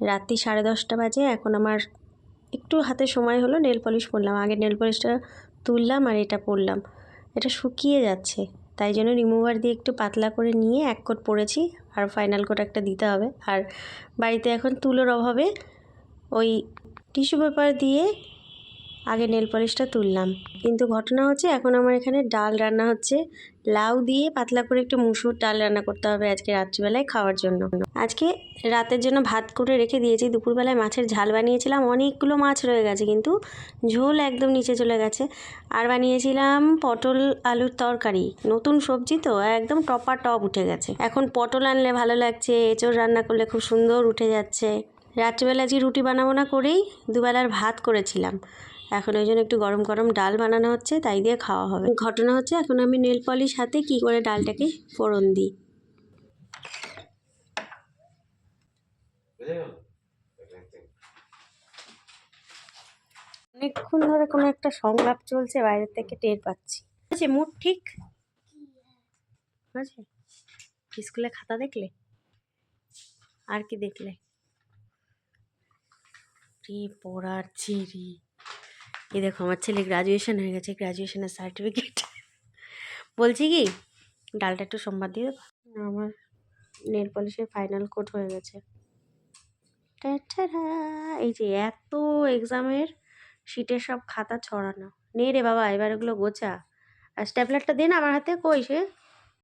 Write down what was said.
রাত্রি 10:30 বাজে। এখন আমার একটু হাতে সময় হলো, নেল পলিশ পরলাম। আগে নেল পলিশটা তুললাম আর এটা পরলাম। এটা শুকিয়ে যাচ্ছে, তাই জন্য রিমুভার দিয়ে একটু পাতলা করে নিয়ে এক কোট পরেছি, আর ফাইনাল কোট একটা দিতে হবে। আর বাড়িতে এখন তুলোর অভাবে ওই টিস্যু পেপার দিয়ে আগে নেল পলিশটা তুললাম। কিন্তু ঘটনা হচ্ছে এখন আমার এখানে ডাল রান্না হচ্ছে। লাউ দিয়ে পাতলা করে একটু মুসুর ডাল রান্না করতে হবে আজকে রাত্রিবেলায় খাওয়ার জন্য। আজকে রাতের জন্য ভাত করে রেখে দিয়েছি। দুপুরবেলায় মাছের ঝাল বানিয়েছিলাম, অনেকগুলো মাছ রয়ে গেছে কিন্তু ঝোল একদম নিচে চলে গেছে। আর বানিয়েছিলাম পটল আলুর তরকারি, নতুন সবজি তো একদম টপা টপ উঠে গেছে। এখন পটল আনলে ভালো লাগছে, এঁচোড় রান্না করলে খুব সুন্দর উঠে যাচ্ছে। রাত্রিবেলা আজকে রুটি বানাবো না করেই দুবেলার ভাত করেছিলাম। এখন ওই জন্য একটু গরম গরম ডাল বানানো হচ্ছে, তাই দিয়ে খাওয়া হবে। ঘটনা হচ্ছে এখন আমি নেল পলিশ হাতে কী করে ডালটাকে ফোড়ন দিই। অনেকক্ষণ ধরে কোনো একটা সংলাপ চলছে, বাইরের থেকে টের পাচ্ছি। আচ্ছা, মুড ঠিক আছে? স্কুলে খাতা দেখলে? আর কি দেখলে? পড়ার চেরি। এই দেখো আমার ছেলে গ্রাজুয়েশন হয়ে গেছে, গ্রাজুয়েশনের সার্টিফিকেট। বলছি কি, ডালটা একটু সোমবার দিয়ে দেবো। আমার নেল পলিশের ফাইনাল কোট হয়ে গেছে। এই যে এত এক্সামের শিটের সব খাতা ছড়ানো। নে রে বাবা, এবার এগুলো গোছা। আর স্ট্যাপলারটা দে না আমার হাতে, কই সে?